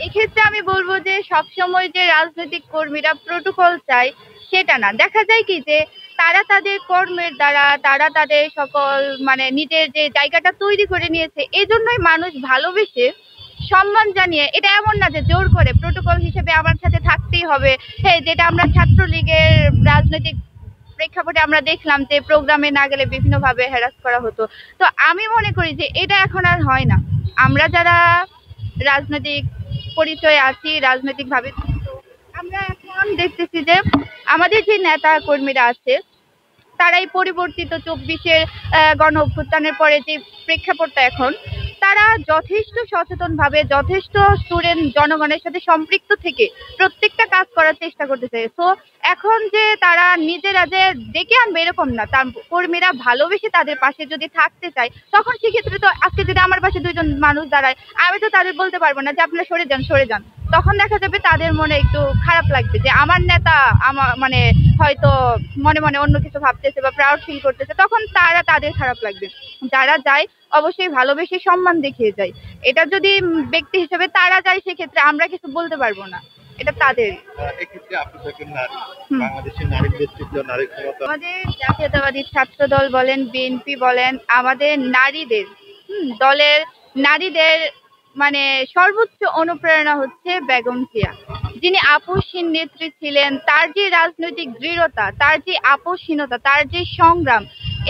এক্ষেত্রে আমি বলবো যে সবসময় যে রাজনৈতিক কর্মীরা প্রোটোকল চায় সেটা না। দেখা যায় কি যে তারা তাদের কর্মের দ্বারা তারা তাদের সকল মানে নিজের যে জায়গাটা তৈরি করে নিয়েছে, এজন্যই মানুষ ভালোবেসে সম্মান জানিয়ে, এটা এমন না যে জোর করে প্রোটোকল হিসেবে আমার সাথে থাকতেই হবে। হ্যাঁ, যেটা আমরা ছাত্রলীগের রাজনৈতিক প্রেক্ষাপটে আমরা দেখলাম যে প্রোগ্রামে না গেলে বিভিন্নভাবে হ্যারাস করা হতো। তো আমি মনে করি যে এটা এখন আর হয় না। আমরা যারা রাজনৈতিক পরিচয়ে আছি, রাজনৈতিক ভাবে আমরা এখন দেখতেছি যে আমাদের যে নেতা কর্মীরা আছে তারা এই পরিবর্তিত ২৪-এর গণ অভ্যুত্থানের পরে যে প্রেক্ষাপটটা এখন, তারা যথেষ্ট সচেতনভাবে যথেষ্ট স্টুডেন্ট জনগণের সাথে সম্পৃক্ত থেকে প্রত্যেকটা কাজ করার চেষ্টা করতেছে। সো এখন যে তারা নিজেরা যে ডেকে আনবে এরকম না, তার কর্মীরা ভালোবেসে তাদের পাশে যদি থাকতে চায়, তখন সেক্ষেত্রে তো আজকে যদি আমার পাশে দুইজন মানুষ দাঁড়ায়, আমি তো তাদের বলতে পারবো না যে আপনারা সরে যান সরে যান। তখন দেখা যাবে তাদের মনে একটু খারাপ লাগবে যে আমার নেতা আমার মানে হয়তো মনে মনে অন্য কিছু ভাবতেছে বা প্রাউড ফিল করতেছে, তখন তারা তাদের খারাপ লাগবে। যারা যায় অবশ্যই ভালোবেসে সম্মান দেখিয়ে যায়। এটা যদি ব্যক্তি হিসেবে তারা যায় সেক্ষেত্রে আমরা কিছু বলতে পারবো না, এটা তাদের। এক্ষেত্রে আপনি দেখেন নারী, বাংলাদেশের নারীর নেতৃত্ব, নারী ক্ষমতা। আমাদের জাতীয়তাবাদী ছাত্র দল বলেন, বিএনপি বলেন, আমাদের নারীদের দলের নারীদের মানে সর্বোচ্চ অনুপ্রেরণা হচ্ছে বেগম জিয়া, যিনি আপোষহীন নেত্রী ছিলেন। তার যে রাজনৈতিক দৃঢ়তা, তার যে আপোষহীনতা, তার যে সংগ্রাম,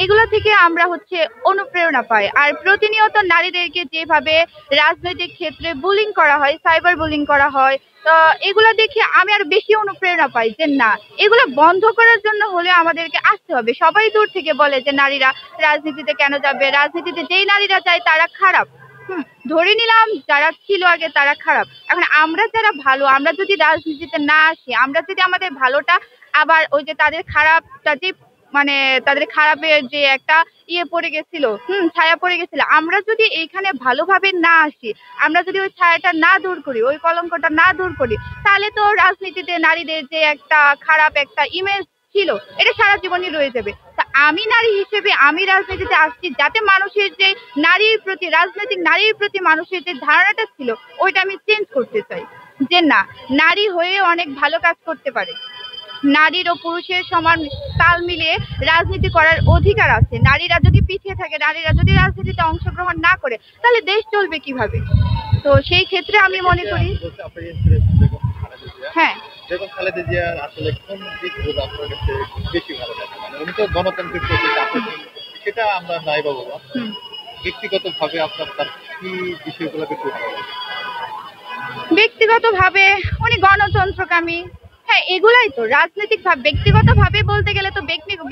এগুলো থেকে আমরা হচ্ছে অনুপ্রেরণা পাই। আর প্রতিনিয়ত নারীদেরকে যেভাবে রাজনৈতিক ক্ষেত্রে বুলিং করা হয়, সাইবার বুলিং করা হয়, তো এগুলো দেখে আমি আর বেশি অনুপ্রেরণা পাই যে না, এগুলো বন্ধ করার জন্য হলে আমাদেরকে আসতে হবে। সবাই দূর থেকে বলে যে নারীরা রাজনীতিতে কেন যাবে, রাজনীতিতে যেই নারীরা যায় তারা খারাপ। ধরে নিলাম যারা ছিল আগে তারা খারাপ, এখন আমরা যারা ভালো, আমরা যদি রাজনীতিতে না আসি, আমরা যদি আমাদের ভালোটা আবার ওই যে তাদের খারাপটা যে মানে তাদের খারাপের যে একটা পড়ে গেছিল, ছায়া পড়ে গেছিল, আমরা যদি এইখানে ভালোভাবে না আসি, আমরা যদি ওই ছায়াটা না দূর করি, ওই কলঙ্কটা না দূর করি, তাহলে তো রাজনীতিতে নারীদের যে একটা খারাপ একটা ইমেজ ছিল, এটা সারা জীবনই রয়ে যাবে। তা আমি নারী হিসেবে আমি রাজনীতিতে আসছি যাতে মানুষের যে নারীর প্রতি, রাজনৈতিক নারীর প্রতি মানুষের যে ধারণাটা ছিল ওইটা আমি চেঞ্জ করতে চাই। যে না, নারী হয়ে অনেক ভালো কাজ করতে পারে, নারীর ও পুরুষের সমান তাল মিলিয়ে রাজনীতি করার অধিকার আছে। নারীরা যদি পিছিয়ে থাকে, নারীরা যদি রাজনীতিতে অংশগ্রহণ না করে, তাহলে দেশ চলবে কিভাবে? তো সেই ক্ষেত্রে আমি মনে করি হ্যাঁ, বেগম খালেদা জিয়া আসলে কোন দিকগুলো আপনার কাছে বেশি ভালো লাগে? মানে উনি তো গণতান্ত্রিক প্রতি সেটা আমরা নাই বাবু, ব্যক্তিগতভাবে আপনার তার কি বিষয়গুলো বেশি ভালো লাগে? ব্যক্তিগতভাবে উনি গণতন্ত্রকামী। হ্যাঁ, এগুলাই তো রাজনৈতিক ভাবে। ব্যক্তিগতভাবে বলতে গেলে তো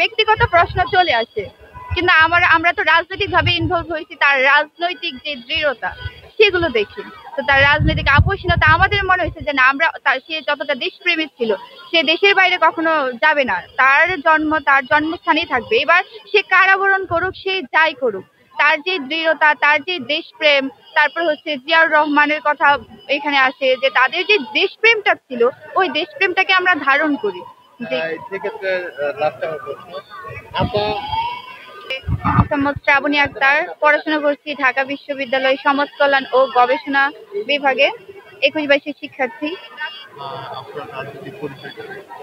ব্যক্তিগত প্রশ্ন চলে আসে, কিন্তু আমরা তো রাজনৈতিক ভাবে ইনভলভ হয়েছি। তার রাজনৈতিক যে দৃঢ়তা সেগুলো দেখি, তো তার রাজনৈতিক আপোষহীনতা আমাদের মনে হয়েছে যে না, আমরা সে যতটা দেশপ্রেমী ছিল, সে দেশের বাইরে কখনো যাবে না, তার জন্মস্থানেই থাকবে। এবার সে কারাবরণ করুক, সে যাই করুক, তার যে দৃঢ়তা, তার যে দেশপ্রেম, তারপর হচ্ছে জিয়াউর রহমানের কথা এখানে আসে যে তাদের যে দেশপ্রেমটা ছিল, ওই দেশপ্রেমটাকে আমরা ধারণ করি। সেক্ষেত্রে লাস্ট আমার প্রশ্ন, আপা মোহাম্মদ শ্রাবণী আক্তার, পড়াশোনা করছি ঢাকা বিশ্ববিদ্যালয় সমাজ কল্যাণ ও গবেষণা বিভাগে, ২১-২২ শিক্ষার্থী। আপনার রাজনৈতিক পরিচয়?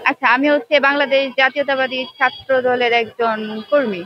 আচ্ছা, আমি হচ্ছে বাংলাদেশ জাতীয়তাবাদী ছাত্র দলের একজন কর্মী।